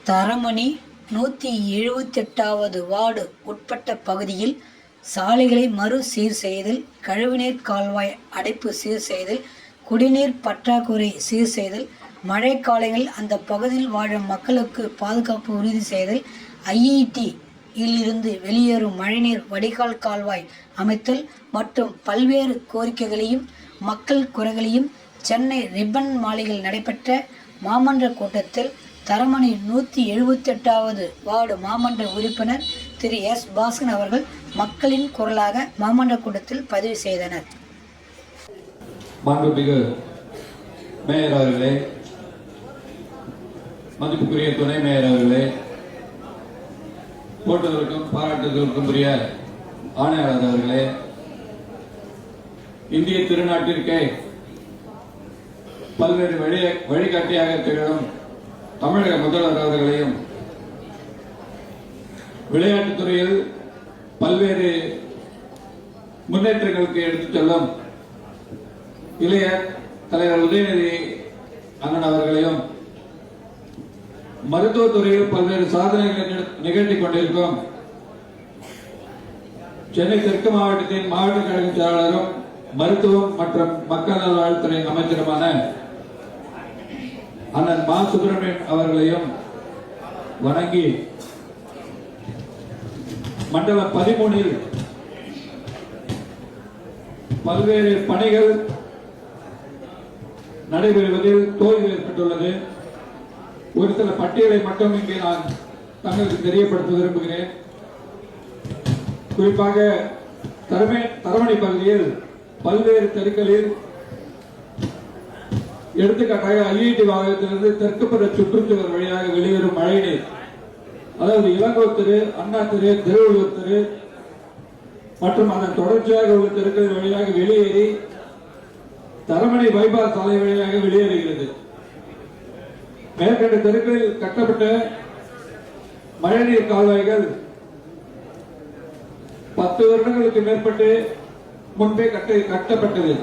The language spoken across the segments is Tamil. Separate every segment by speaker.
Speaker 1: தரமணி 178வது வார்டு உட்பட்ட பகுதியில் சாலைகளை மறு சீர் செய்தல், கழிவுநீர் கால்வாய் அடைப்பு சீர் செய்தல், குடிநீர் பற்றாக்குறை சீர் செய்தல், மழைக்காலங்களில் அந்த பகுதியில் வாழும் மக்களுக்கு பாதுகாப்பு உறுதி செய்தல், ஐஐடி இலிருந்து வெளியேறும் மழைநீர் வடிகால் கால்வாய் அமைத்தல் மற்றும் பல்வேறு கோரிக்கைகளையும் மக்கள் குறைகளையும் சென்னை ரிப்பன் மாளிகையில் நடைபெற்ற மாமன்ற கூட்டத்தில் தரமணி 178வது வார்டு மாமன்ற உறுப்பினர் திரு எஸ். பாஸ்கரன் அவர்கள் மக்களின் குரலாக மாமன்ற கூட்டத்தில் பதிவு செய்தனர்.
Speaker 2: மாண்புமிகு மேயர் அவர்களே, மதிப்புக்குரிய துணை மேயர் அவர்களே, போட்டதற்கும் பாராட்டுதலுக்கும் உரிய ஆணையாளர் அவர்களே, இந்திய திருநாட்டிற்கே பல்வேறு வழிகாட்டியாக திகழும் தமிழக முதல்வர் அவர்களையும், விளையாட்டுத் துறையில் பல்வேறு முன்னேற்றங்களுக்கு எடுத்துச் செல்லும் இளைய தலைவர் உதயநிதி அண்ணன் அவர்களையும், மருத்துவத்துறையில் பல்வேறு சாதனைகளை நிகழ்த்திக் கொண்டிருக்கும் சென்னை தெற்கு மாவட்டத்தின் மாவட்ட கழக செயலாளரும் மருத்துவம் மற்றும் மக்கள் நல்வாழ்வுத்துறை அமைச்சருமான அண்ணன் மா. சுப்பிரமணியன் அவர்களையும் வணங்கி, மண்டலம் 13 பல்வேறு பணிகள் நடைபெறுவதில் தோல்வி ஏற்பட்டுள்ளது. ஒரு சில பட்டியலை மட்டும் இங்கே நான் தங்களுக்கு தெரியப்படுத்த விரும்புகிறேன். குறிப்பாக தரமணி பகுதியில் பல்வேறு தெருக்களில், எடுத்துக்காட்டாக ஐஐடி வாகனத்திலிருந்து தெற்குப்புற சுற்றுச்சுவர் வழியாக வெளியேறும் மழைநீர், அதாவது இளங்கோ தெரு, அண்ணா தெரு, திருவள்ளுவர் தெரு மற்றும் அதன் தொடர்ச்சியாக உள்ள தெருக்கள் வழியாக வெளியேறி தரமணி பைபாஸ் சாலை வழியாக வெளியேறுகிறது. மேற்கண்ட தெருக்களில் கட்டப்பட்ட மழைநீர் கால்வாய்கள் 10 வருடங்களுக்கு மேற்பட்டு முன்பே கட்டப்பட்டது.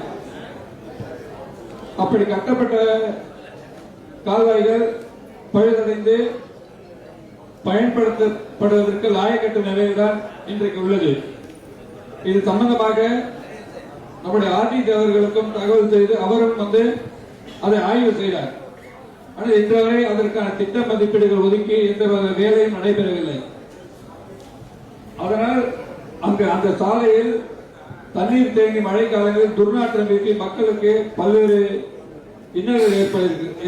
Speaker 2: அப்படி கட்டப்பட்ட கால்வாய்கள் பழுதடைந்து பயன்படுத்தப்படுவதற்கு லாயக்கட்டு நிலையில்தான் இன்றைக்கு உள்ளது. இது சம்பந்தமாக நம்முடைய ஆர்டிடி அவர்களுக்கும் தகவல் செய்து அவரும் அதை ஆய்வு செய்தார். ஆனால் இன்று வரை அதற்கான திட்ட மதிப்பீடுகள் ஒதுக்கி எந்த வேலையும் நடைபெறவில்லை. அதனால் அந்த சாலையில் தண்ணீர் தேங்கி மழைக்காலங்களில் துர்நாற்றம் வீசி மக்களுக்கு பல்வேறு இன்னல்கள்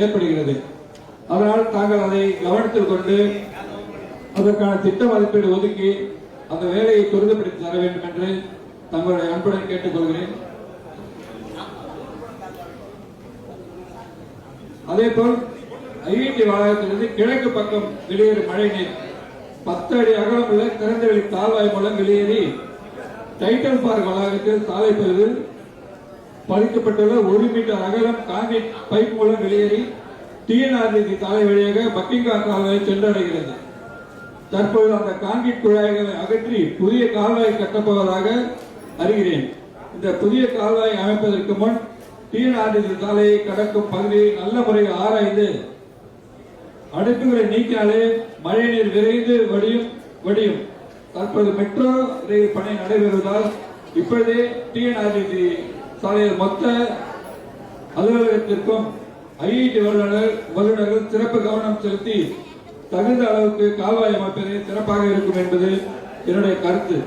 Speaker 2: ஏற்படுகிறது. அதனால் தாங்கள் அதை கவனத்தில் கொண்டு அதற்கான திட்ட மதிப்பீடு ஒதுக்கி அந்த வேலையை துரிதப்படுத்தி தர வேண்டும் என்று தங்களுடைய அன்புடன் கேட்டுக்கொள்கிறேன். அதேபோல் ஐஐடி வளாகத்திலிருந்து கிழக்கு பக்கம் வெளியேறும் மழைநீர் 10 அடி அகலம் உள்ள திறந்தவெளி கால்வாய் மூலம் வெளியேறி டைட்டல் பார்க் வளாகத்தில் சாலை பகுதியில் பதிக்கப்பட்டுள்ள 1 மீட்டர் அகலம் கான்கிரீட் பைப் மூலம் வெளியேறி டிஎன்ஆர்டி சாலை வழியாக பக்கிங்காம் கால்வாய் சென்றடைகிறது. தற்போது அந்த கான்கிரீட் குழாய்களை அகற்றி புதிய கால்வாய் கட்டப்போவதாக அறிகிறேன். இந்த புதிய கால்வாய் அமைப்பதற்கு முன் டிஎன்ஆர்டி சாலையை கடக்கும் பகுதியை நல்ல முறையில் ஆராய்ந்து அடைப்புகளை நீக்கினாலே மழைநீர் விரைந்து வடியும். தற்போது மெட்ரோ ரயில் பணி நடைபெறுவதால் இப்பொழுதே டிஎன்ஆர்டி சாலையில் மொத்த அலுவலகத்திற்கும் ஐஐடி வல்லுநர்கள் சிறப்பு கவனம் செலுத்தி தகுந்த அளவுக்கு கால்வாய் அமைப்பது சிறப்பாக இருக்கும் என்பது என்னுடைய கருத்து.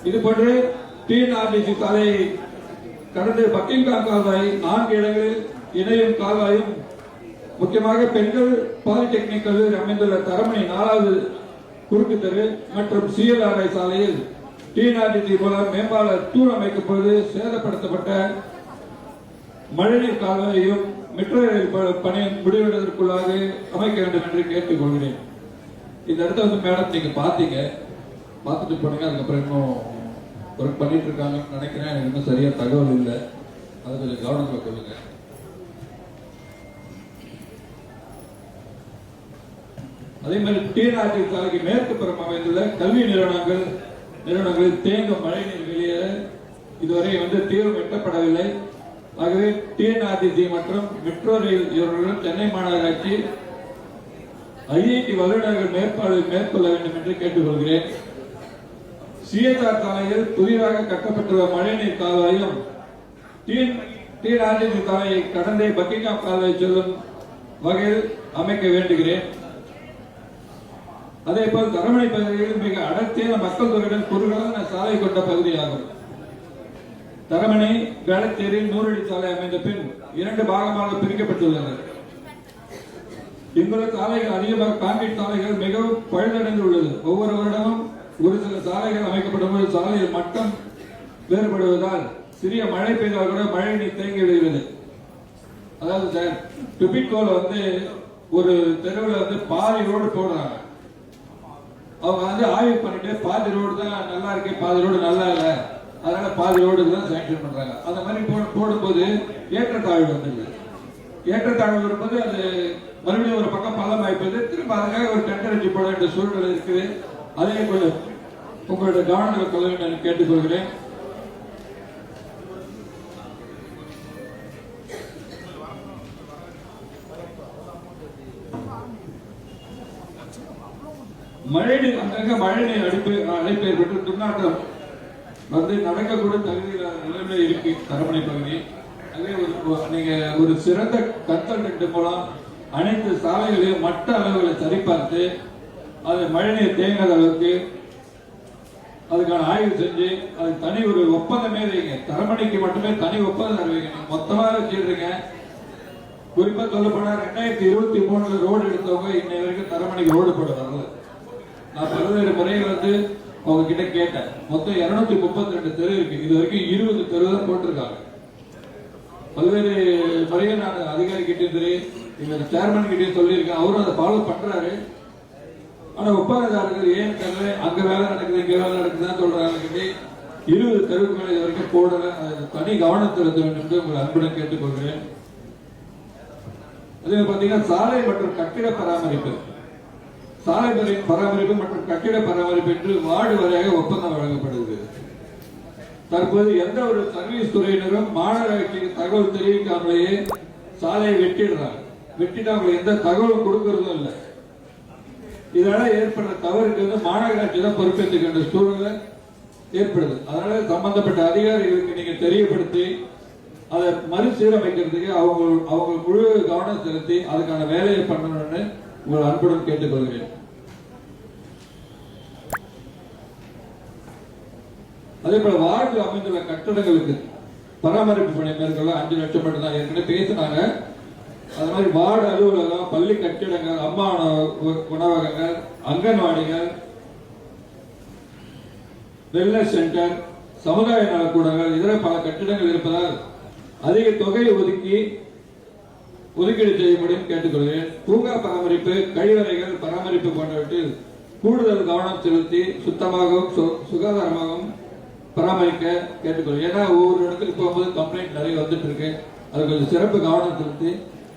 Speaker 2: இதுபோன்று டிஎன்ஆர்டி சாலையை கடந்து பக்கிங்காம் கால்வாய் 4 இடங்களில் இணையும் கால்வாயும், முக்கியமாக பெண்கள் பாலிடெக்னிக் கல்லூரி அமைந்துள்ள தரமணி 4வது குறுக்கு தெரு மற்றும் சிஎல்ஆர்ஐ சாலையில் டிஎன்ஆர்டி மூலம் மேம்பால தூர் அமைக்கப்போது சேதப்படுத்தப்பட்ட மழைநீர் கால்வாயையும் மெட்ரோ ரயில் பணி முடிவெடுவதற்குள்ளாக அமைக்க வேண்டும் என்று கேட்டுக்கொள்கிறேன். இந்த இடத்த மேடம் நீங்க பாத்தீங்க, பார்த்துட்டு போனீங்க. அதுக்கப்புறம் இன்னும் ஒர்க் பண்ணிட்டு இருக்காங்கன்னு நினைக்கிறேன். எனக்கு இன்னும் சரியா தகவல் இல்லை, அதை கொஞ்சம் கவனத்தில் கொள்ளுங்க. அதே மாதிரி டிஎன்ஆர்டி சாலைக்கு மேற்கு புறம் அமைந்துள்ள கல்வி நிறுவனங்களில் தேங்கும் மழைநீர் வெளியேற இதுவரை தீர்வு எட்டப்படவில்லை. ஆகவே டிஎன்ஆர்டி மற்றும் மெட்ரோ ரயில் இவர்களுடன் சென்னை மாநகராட்சி ஐஐடி வல்லுநர்கள் மேற்கொள்ள வேண்டும் என்று கேட்டுக்கொள்கிறேன். சிஎஸ்ஆர் சாலையில் புதிதாக கட்டப்பட்டுள்ள மழைநீர் கால்வாயும் TNRTC சாலையை கடந்தே பக்கிங்ஹாம் கால்வாய் செல்லும் வகையில் அமைக்க வேண்டுகிறேன். அதேபோல் தரமணி பகுதியில் மிக அடர்த்தியான மக்கள் தொகையுடன் குறுகலான சாலை கொண்ட பகுதியாகும். தரமணி வேளச்சேரி 100 அடி சாலை அமைந்த பின் 2 பாகமாக பிரிக்கப்பட்டுள்ளது. இங்குள்ள சாலைகள் அதிகமாக கான்கிரீட் சாலைகள் மிகவும் பழுதடைந்து உள்ளது. ஒவ்வொரு வருடமும் ஒரு சில சாலைகள் அமைக்கப்படும் போது சாலையில் மட்டம் வேறுபடுவதால் சிறிய மழை பெய்தால் கூட மழை நீர் தேங்கி விடுகிறது. அதாவது டுபிட்கோல ஒரு தெருவில் பாதி ரோடு போடுறாங்க. அவங்க ஆய்வு பண்ணிட்டு பாதி ரோடு தான் நல்லா இருக்கு, பாதி ரோடு நல்லா இல்லை, அதனால பாதி ரோடுக்கு தான் சாங்ஷன் பண்றாங்க. அந்த மாதிரி போடும்போது ஏற்றத்தாழ்வு வந்துடுது. ஏற்றத்தாழ்வு வரும்போது அது மறுபடியும் ஒரு பக்கம் பள்ளம் ஆயிப்பது, திரும்ப அதுக்காக ஒரு டெண்டர் அடிச்சு போட வேண்டிய சூழ்நிலை இருக்குது. அதே கொஞ்சம் உங்களுடைய கவனத்தில் கொள்ள வேண்டும் என்று கேட்டுக்கொள்கிறேன். மழைநீர் அங்கங்க மழைநீர் அடைப்பு ஏற்பட்டு துர்நாற்றம் நடக்கக்கூடிய நிலைமை இருக்கு தரமணி பகுதி. அதே நீங்க ஒரு சிறந்த கன்சல்டன்ட் மூலம் அனைத்து சாலைகளையும் மட்ட அளவுகளை சரிபார்த்து அது மழைநீர் தேங்காத அளவுக்கு அதுக்கான ஆய்வு செஞ்சு அது தனி ஒரு ஒப்பந்தமே வைங்க. தரமணிக்கு மட்டுமே தனி ஒப்பந்தம் வைங்க. நீங்க மொத்தமாக செய்யறீங்க. குறிப்பா சொல்லப்போனா 2023 ரோடு எடுத்தவங்க இன்னை வரைக்கும் தரமணிக்கு ரோடு போட வரல. நான் பல்வேறு முறைகள் அவங்க கிட்ட கேட்டேன். மொத்தம் 232 தெரு இருக்கு. இது வரைக்கும் 20 தெரு தான் போட்டிருக்காங்க. பல்வேறு முறைகள் நான் அதிகாரி கிட்டே சரி எங்க சேர்மன் கிட்டே சொல்லியிருக்கேன். அவரும் அதை ஃபாலோ பண்றாரு. ஆனா ஒப்பந்ததாரர்கள் ஏன் தெரியல, அங்க வேலை நடக்குது இங்க வேலை நடக்குதுன்னு சொல்றாங்க. 20 தெருவுக்கு மேல இது வரைக்கும் போடல. தனி கவனம் செலுத்த வேண்டும் என்று உங்களை அன்புடன் கேட்டுக்கொள்கிறேன். அதே பாத்தீங்கன்னா சாலை மற்றும் கட்டிட பராமரிப்பு, சாலை பராமரிப்பு மற்றும் கட்டிட பராமரிப்பு என்று வார்டு வரையாக ஒப்பந்தம் வழங்கப்படுகிறது. தற்போது எந்த ஒரு சர்வீஸ் துறையினரும் மாநகராட்சிக்கு தகவல் தெரிவிக்காமலேயே சாலையை வெட்டிடுறாங்க. வெட்டிட்டு அவங்க எந்த தகவலும் கொடுக்கறதும் இல்லை. இதனால ஏற்படுற தவறுக்கு மாநகராட்சி தான் பொறுப்பேற்றுக்கின்ற சூழ்நிலை ஏற்படுது. அதனால சம்பந்தப்பட்ட அதிகாரிகளுக்கு நீங்க தெரியப்படுத்தி அதை மறுசீரமைக்கிறதுக்கு அவங்க முழு கவனம் செலுத்தி அதுக்கான வேலையை பண்ணணும்னு உங்கள் அன்புடன் கேட்டுக்கொள்கிறேன். அதே போல வார்டில் அமைந்துள்ள கட்டடங்களுக்கு பராமரிப்பு பணி மேற்கொள்ள 5 லட்சம் மட்டும் தான் ஏற்கனவே பேசினாங்க. அது மாதிரி வார்டு அலுவலகம், பள்ளி கட்டிடங்கள், அம்மா உணவகங்கள், அங்கன்வாடிகள், வெல்னஸ் சென்டர், சமுதாய நலக்கூடங்கள், இதர பல கட்டிடங்கள் இருப்பதால் அதிக தொகையை ஒதுக்கீடு செய்யும்படியும் கேட்டுக்கொள்கிறேன். பூங்கா பராமரிப்பு, கழிவறைகள் பராமரிப்பு போன்றவற்றில் கூடுதல் கவனம் செலுத்தி சுத்தமாகவும் சுகாதாரமாகவும் பராமரிக்க கேட்டுக்கொள்கிறேன். ஏன்னா ஒவ்வொரு இடத்துக்கு போகும்போது கம்ப்ளைண்ட் நிறைய வந்துட்டு இருக்கு. அது கொஞ்சம் சிறப்பு கவனம் செலுத்தி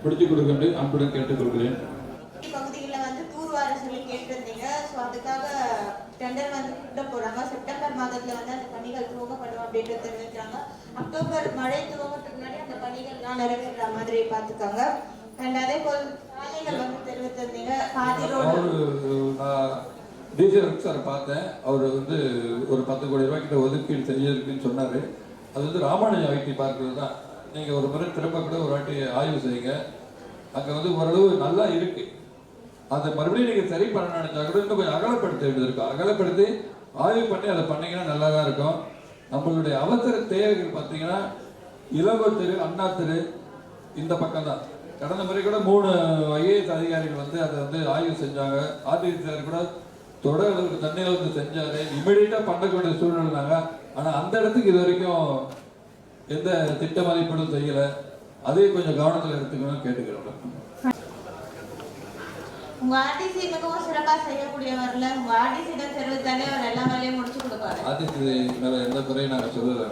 Speaker 2: முடிச்சு கொடுக்க அன்புடன் கேட்டுக்கொள்கிறேன்.
Speaker 3: பகுதிகளில் தூர்வார சொல்லி கேட்டிருந்தீங்க. ஸோ அதுக்காக டெண்டர் கூட்ட போறாங்க. செப்டம்பர் மாதத்துல அந்த பணிகள் துவங்கப்படும் அப்படின்னு தெரிவிக்கிறாங்க. அக்டோபர் மழை துவங்கத்துக்கு முன்னாடி அந்த பணிகள்லாம் நிறைவேற மாதிரி பார்த்துக்காங்க. அண்ட் அதே போல் சாலைகள் தெரிவித்திருந்தீங்க. பாதி ரோடு
Speaker 2: டிசிஆர் சார் பார்த்தேன். அவர் ஒரு 10 கோடி ரூபாய் கிட்ட ஒதுக்கீடு செஞ்சிருக்குன்னு சொன்னாரு. அது ராமானுஜம் ஐடி பார்க்கிறது தான். நீங்க ஒரு முறை திரும்ப கூட ஒரு வாட்டி ஆய்வு செய்யுங்க. அங்க ஓரளவு நல்லா இருக்கு. அதை மறுபடியும் நீங்க சரி பண்ண நினைச்சா கூட இன்னும் கொஞ்சம் அகலப்படுத்த வேண்டியது இருக்கும். அகலப்படுத்தி ஆய்வு பண்ணி அதை பண்ணீங்கன்னா நல்லா தான் இருக்கும். நம்மளுடைய அவசர தேவைகள் பார்த்தீங்கன்னா இளங்கோ தெரு, அண்ணா தெரு இந்த பக்கம் தான். கடந்த முறை கூட 3 ஐஏஎஸ் அதிகாரிகள் அதை ஆய்வு செஞ்சாங்க. ஆர்டிசி சார் கூட தொடர் அளவுக்கு தண்ணி அளவுக்கு செஞ்சாரு. இமிடியேட்டா பண்ணக்கூடிய சூழ்நிலைனாங்க. ஆனா அந்த இடத்துக்கு இது வரைக்கும் எந்த திட்ட மதிப்பீடும் செய்யல. அதையும் கொஞ்சம் கவனத்தில் எடுத்துக்கணும்னு கேட்டுக்கிறோம்.
Speaker 3: உங்க ஆர்டிசி மிகவும் சிறப்பா செய்யக்கூடியவர்ல உங்க ஆர்டிசியிடம் தெரிவித்தாலே அவர் எல்லா வேலையும் முடிச்சு கொடுப்பாரு.
Speaker 2: ஆர்டிசி மேல எந்த குறையும் நாங்க சொல்லல.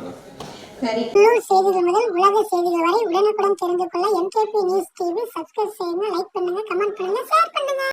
Speaker 3: சரி,
Speaker 4: செய்திகள் முதல் உலக செய்திகள் வரை உடனுக்குடன் தெரிந்து கொள்ள MKP நியூஸ் டிவி சப்ஸ்கிரைப் செய்யுங்க, லைக் பண்ணுங்க, கமெண்ட் பண்ணுங்க, ஷேர் பண்ணுங்க.